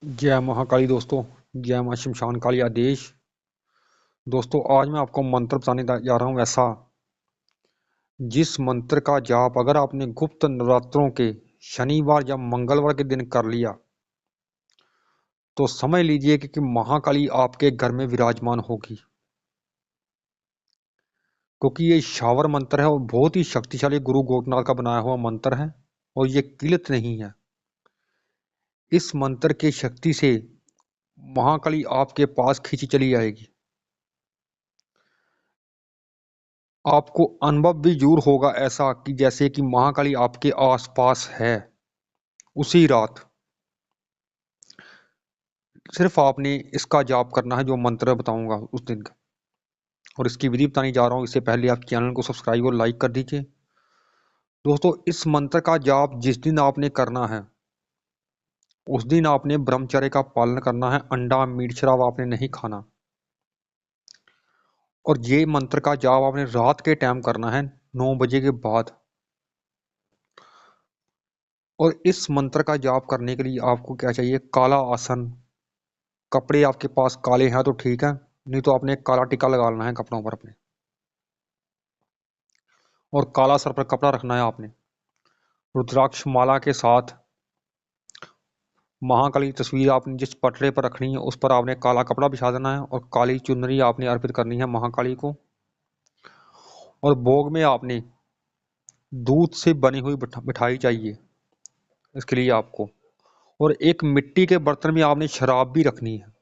जय महाकाली दोस्तों। जय मां शमशान काली आदेश। दोस्तों आज मैं आपको मंत्र बताने जा रहा हूँ ऐसा, जिस मंत्र का जाप अगर आपने गुप्त नवरात्रों के शनिवार या मंगलवार के दिन कर लिया तो समझ लीजिए कि महाकाली आपके घर में विराजमान होगी। क्योंकि ये शावर मंत्र है और बहुत ही शक्तिशाली गुरु गोरखनाथ का बनाया हुआ मंत्र है और ये किलत नहीं है। इस मंत्र की शक्ति से महाकाली आपके पास खींची चली आएगी। आपको अनुभव भी जरूर होगा ऐसा कि जैसे कि महाकाली आपके आसपास है। उसी रात सिर्फ आपने इसका जाप करना है जो मंत्र बताऊंगा उस दिन का, और इसकी विधि बताने जा रहा हूं। इससे पहले आप चैनल को सब्सक्राइब और लाइक कर दीजिए। दोस्तों इस मंत्र का जाप जिस दिन आपने करना है उस दिन आपने ब्रह्मचर्य का पालन करना है। अंडा मीट शराब आपने नहीं खाना। और ये मंत्र का जाप आपने रात के टाइम करना है 9 बजे के बाद। और इस मंत्र का जाप करने के लिए आपको क्या चाहिए? काला आसन। कपड़े आपके पास काले हैं तो ठीक है, नहीं तो आपने काला टिक्का लगा लेना है कपड़ों पर अपने, और काला सर पर कपड़ा रखना है आपने। रुद्राक्ष माला के साथ महाकाली की तस्वीर आपने जिस पटरे पर रखनी है उस पर आपने काला कपड़ा बिछा देना है और काली चुनरी आपने अर्पित करनी है महाकाली को। और भोग में आपने दूध से बनी हुई मिठाई चाहिए इसके लिए आपको। और एक मिट्टी के बर्तन में आपने शराब भी रखनी है।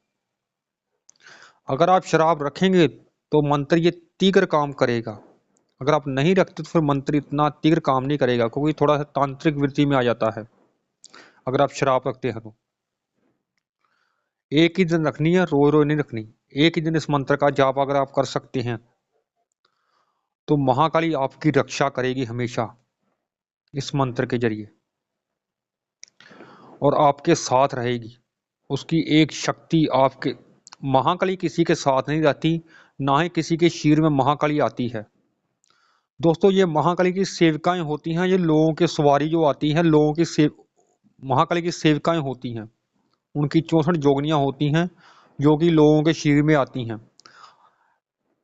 अगर आप शराब रखेंगे तो मंत्र ये तीव्र काम करेगा। अगर आप नहीं रखते तो फिर मंत्र इतना तीव्र काम नहीं करेगा, क्योंकि थोड़ा सा तांत्रिक वृत्ति में आ जाता है अगर आप शराब रखते हैं तो। एक ही दिन रखनी है, रोज रोज नहीं रखनी। एक ही दिन इस मंत्र का जाप अगर आप कर सकते हैं तो महाकाली आपकी रक्षा करेगी हमेशा इस मंत्र के जरिए, और आपके साथ रहेगी। उसकी एक शक्ति आपके, महाकाली किसी के साथ नहीं रहती, ना ही किसी के शरीर में महाकाली आती है। दोस्तों ये महाकाली की सेविकाएं होती हैं, ये लोगों के सवारी जो आती हैं, लोगों की महाकाली की सेविकाएं होती हैं। उनकी 64 जोगनियां होती हैं जो कि लोगों के शरीर में आती हैं।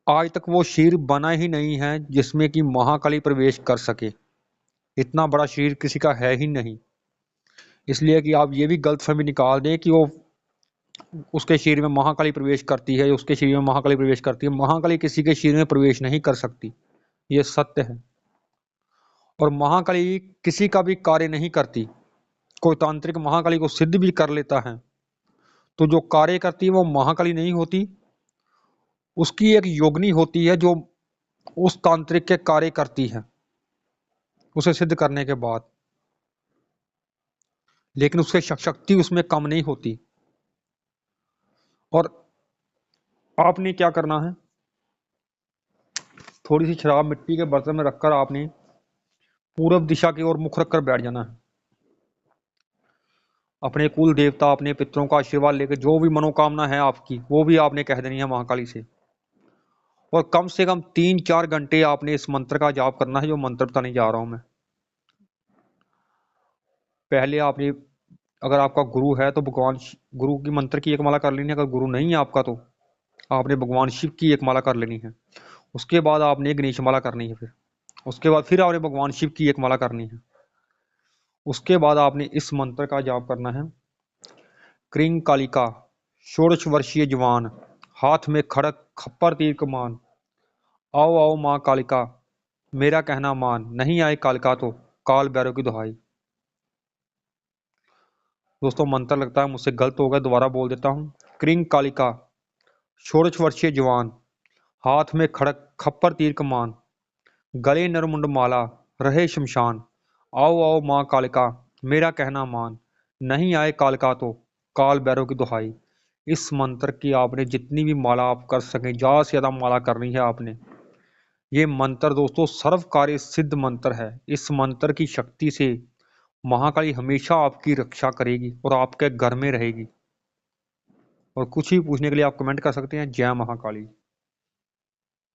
आज तक वो शरीर बना ही नहीं है जिसमें कि महाकाली प्रवेश कर सके। इतना बड़ा शरीर किसी का है ही नहीं। इसलिए कि आप ये भी गलतफहमी निकाल दें कि वो उसके शरीर में महाकाली प्रवेश करती है, उसके शरीर में महाकाली प्रवेश करती है। महाकाली किसी के शरीर में प्रवेश नहीं कर सकती, ये सत्य है। और महाकाली किसी का भी कार्य नहीं करती। कोई तांत्रिक महाकाली को सिद्ध भी कर लेता है तो जो कार्य करती है वो महाकाली नहीं होती, उसकी एक योगिनी होती है जो उस तांत्रिक के कार्य करती है उसे सिद्ध करने के बाद। लेकिन उसके शक्ति उसमें कम नहीं होती। और आपने क्या करना है, थोड़ी सी शराब मिट्टी के बर्तन में रखकर आपने पूरब दिशा की ओर मुख रखकर बैठ जाना है। अपने कुल देवता, अपने पितरों का आशीर्वाद लेकर जो भी मनोकामना है आपकी वो भी आपने कह देनी है महाकाली से। और कम से कम 3-4 घंटे आपने इस मंत्र का जाप करना है जो मंत्र बताने जा रहा हूं मैं। पहले आपने, अगर आपका गुरु है तो भगवान गुरु की मंत्र की एक माला कर लेनी है। अगर गुरु नहीं है आपका तो आपने भगवान शिव की एक माला कर लेनी है। उसके बाद आपने गणेश माला करनी है। फिर उसके बाद फिर आपने भगवान शिव की एक माला करनी है। उसके बाद आपने इस मंत्र का जाप करना है। क्रीं कालिका, 16 वर्षीय जवान, हाथ में खड़क खप्पर तीर कमान, आओ आओ माँ कालिका, मेरा कहना मान, नहीं आए कालिका तो काल भैरव की दुहाई। दोस्तों मंत्र लगता है मुझसे गलत हो गया, दोबारा बोल देता हूँ। क्रीं कालिका, 16 वर्षीय जवान, हाथ में खड़क खप्पर तीर कमान, गले नरमुंड माला, रहे शमशान, आओ आओ माँ कालिका, मेरा कहना मान, नहीं आए कालिका तो काल भैरव की दुहाई। इस मंत्र की आपने जितनी भी माला आप कर सकें, ज़्यादा से ज़्यादा माला करनी है आपने। ये मंत्र दोस्तों सर्वकार्य सिद्ध मंत्र है। इस मंत्र की शक्ति से महाकाली हमेशा आपकी रक्षा करेगी और आपके घर में रहेगी। और कुछ भी पूछने के लिए आप कमेंट कर सकते हैं। जय महाकाली।